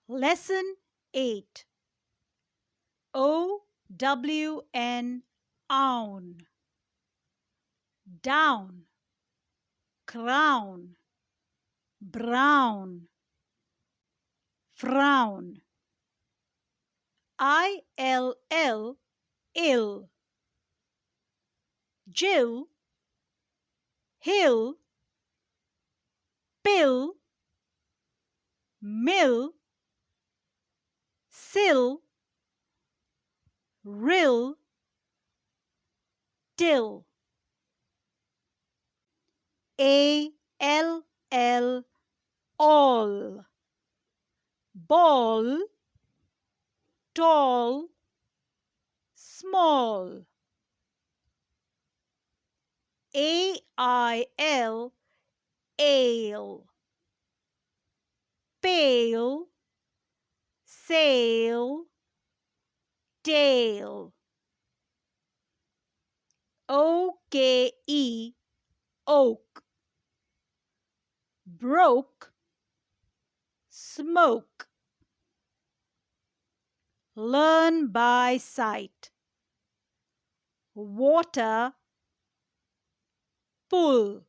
Lesson 8. O-W-N, own, down, crown, brown, frown. I-L-L, ill, Jill, hill, pill, mill, sill, rill, till. A-L-L, all, ball, tall, small. A-I-L, ale, pale, sail, tail. O-K-E, oak, broke, smoke. Learn by sight. Water, pull,